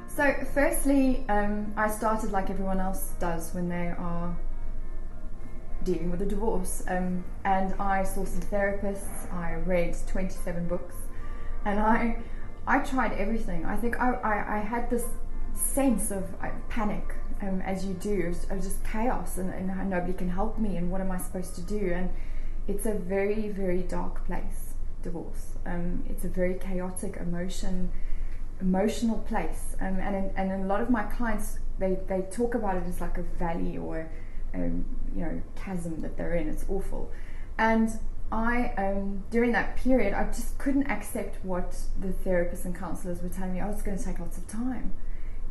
So firstly, I started like everyone else does when they are dealing with a divorce, and I saw some therapists, I read 27 books, and I tried everything. I think I had this sense of panic, as you do, of just chaos, and nobody can help me, and what am I supposed to do? And it's a very, very dark place, divorce. It's a very chaotic emotional place, and a lot of my clients, they talk about it as like a valley or chasm that they're in. It's awful. And I during that period, I just couldn't accept what the therapists and counselors were telling me. Oh, it's going to take lots of time.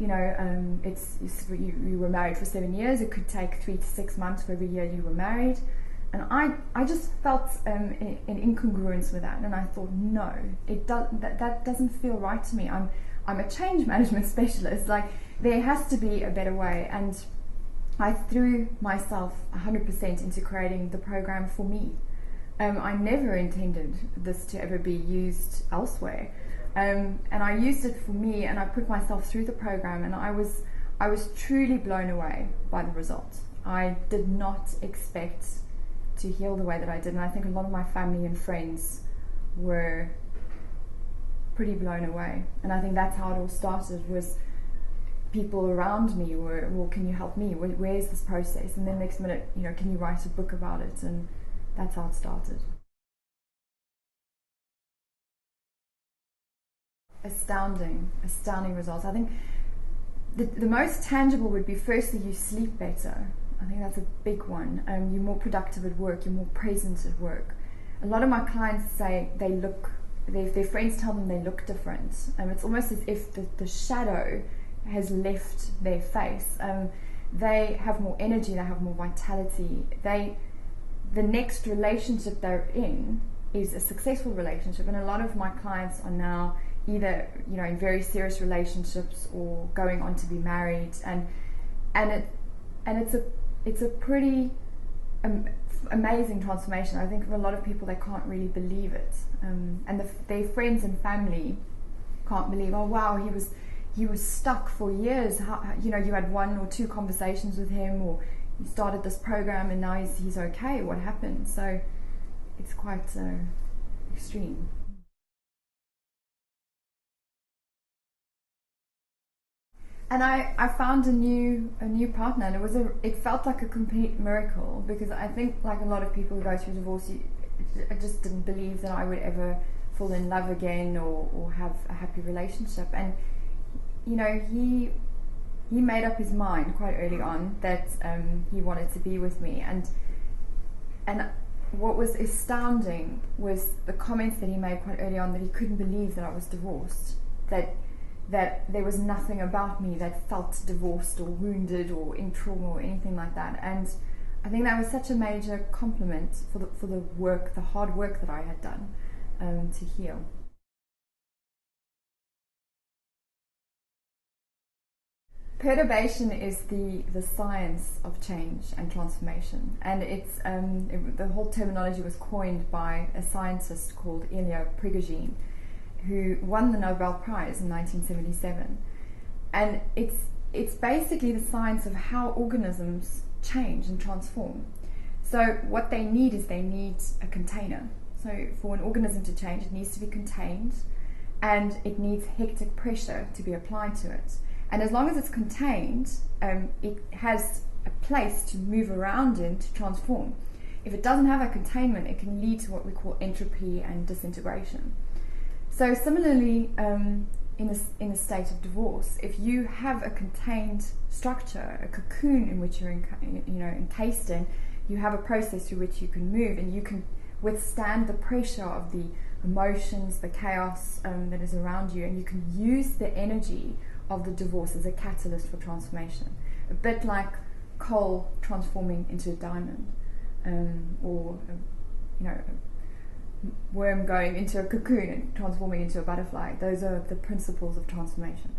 You were married for 7 years. It could take 3 to 6 months for every year you were married. And I just felt an incongruence with that, and I thought, no, that doesn't feel right to me. I'm a change management specialist. Like, there has to be a better way, and I threw myself 100% into creating the program for me. I never intended this to ever be used elsewhere, and I used it for me, and I put myself through the program, and I was truly blown away by the results. I did not expect to heal the way that I did, and I think a lot of my family and friends were pretty blown away. And I think that's how it all started, was people around me were, well, can you help me? Where's this process? And then next minute, can you write a book about it? And that's how it started. Astounding results. I think the most tangible would be, firstly, you sleep better. I think that's a big one. You're more productive at work, you're more present at work. A lot of my clients say their friends tell them they look different. It's almost as if the shadow has left their face. They have more energy, they have more vitality. The next relationship they're in is a successful relationship, and a lot of my clients are now either in very serious relationships or going on to be married, and it's a pretty amazing transformation. I think for a lot of people, they can't really believe it, and their friends and family can't believe, oh wow, he was stuck for years. You had 1 or 2 conversations with him, or you started this program and now he's okay. What happened? So it's quite extreme. And I found a new partner, and it felt like a complete miracle, because I think, like a lot of people who go through divorce, I just didn't believe that I would ever fall in love again or have a happy relationship. And he made up his mind quite early on that he wanted to be with me, and what was astounding was the comments that he made quite early on, that he couldn't believe that I was divorced, that there was nothing about me that felt divorced or wounded or in trauma or anything like that. And I think that was such a major compliment for the hard work that I had done to heal. Perturbation is the science of change and transformation, and it's the whole terminology was coined by a scientist called Adele Theron, who won the Nobel Prize in 1977. And it's basically the science of how organisms change and transform. So what they need is a container. So for an organism to change, it needs to be contained, and it needs hectic pressure to be applied to it. And as long as it's contained, it has a place to move around in to transform. If it doesn't have a containment, it can lead to what we call entropy and disintegration. So similarly, in a state of divorce, if you have a contained structure, a cocoon in which you're encased in, you have a process through which you can move, and you can withstand the pressure of the emotions, the chaos that is around you, and you can use the energy of the divorce as a catalyst for transformation, a bit like coal transforming into a diamond, or a worm going into a cocoon and transforming into a butterfly. Those are the principles of transformation.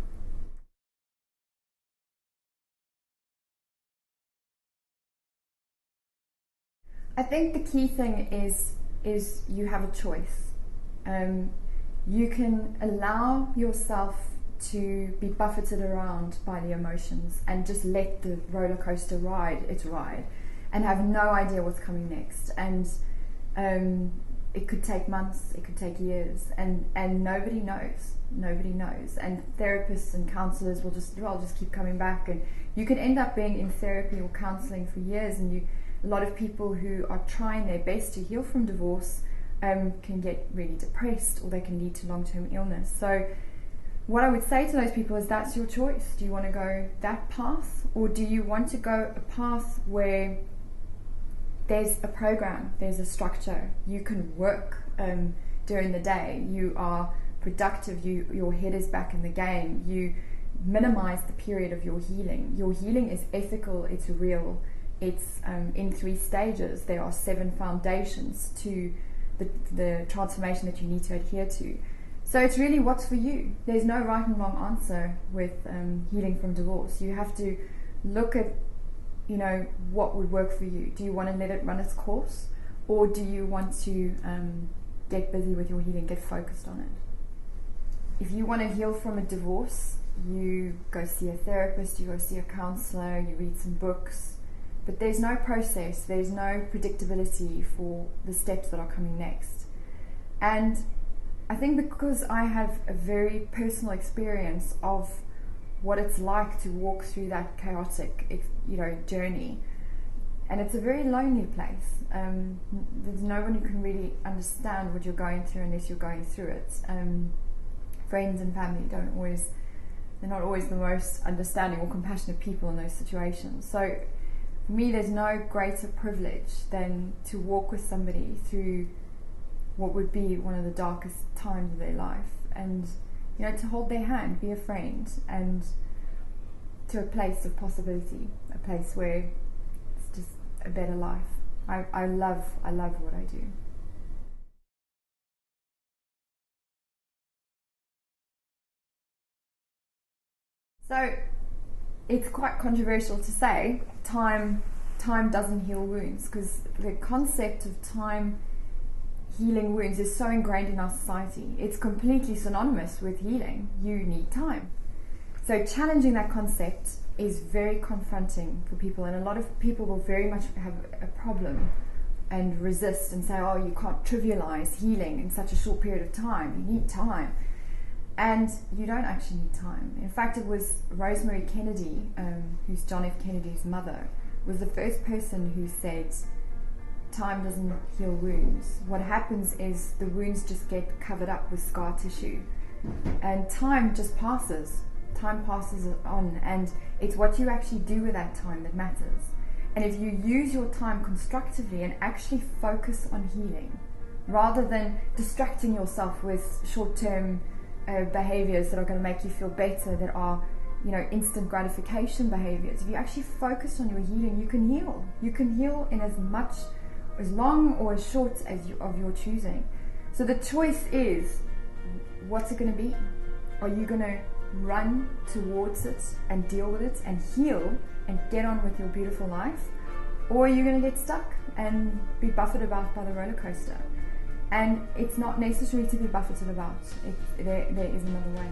I think the key thing is you have a choice. You can allow yourself to be buffeted around by the emotions and just let the roller coaster ride its ride and have no idea what's coming next. And it could take months, it could take years, and nobody knows. And therapists and counselors will just keep coming back, and you could end up being in therapy or counseling for years, and a lot of people who are trying their best to heal from divorce can get really depressed, or they can lead to long-term illness. So what I would say to those people is, that's your choice. Do you want to go that path, or do you want to go a path where there's a program, there's a structure, you can work during the day, you are productive, your head is back in the game, you minimize the period of your healing. Your healing is ethical, it's real, it's in 3 stages. There are 7 foundations to the transformation that you need to adhere to. So it's really what's for you. There's no right and wrong answer with healing from divorce. You have to look at, what would work for you. Do you want to let it run its course, or do you want to get busy with your healing, get focused on it? If you want to heal from a divorce, you go see a therapist, you go see a counselor, you read some books, but there's no process, there's no predictability for the steps that are coming next. And I think because I have a very personal experience of what it's like to walk through that chaotic, journey, and it's a very lonely place. There's no one who can really understand what you're going through unless you're going through it. Friends and family they're not always the most understanding or compassionate people in those situations. So for me, there's no greater privilege than to walk with somebody through what would be one of the darkest times of their life, and to hold their hand, be a friend, and to a place of possibility, a place where it's just a better life. I love what I do. So it's quite controversial to say time doesn't heal wounds, because the concept of time healing wounds is so ingrained in our society. It's completely synonymous with healing. You need time. So challenging that concept is very confronting for people, and a lot of people will very much have a problem and resist and say, oh, you can't trivialize healing in such a short period of time. You need time. And you don't actually need time. In fact, it was Rosemary Kennedy, who's John F. Kennedy's mother, was the first person who said, time doesn't heal wounds. What happens is the wounds just get covered up with scar tissue, and time just passes. Time passes on, and it's what you actually do with that time that matters. And if you use your time constructively and actually focus on healing, rather than distracting yourself with short-term behaviors that are going to make you feel better, that are instant gratification behaviors, if you actually focus on your healing, you can heal. You can heal in as long or as short as of your choosing. So the choice is, what's it going to be? Are you going to run towards it and deal with it and heal and get on with your beautiful life, or are you going to get stuck and be buffeted about by the roller coaster? And it's not necessary to be buffeted about. There is another way.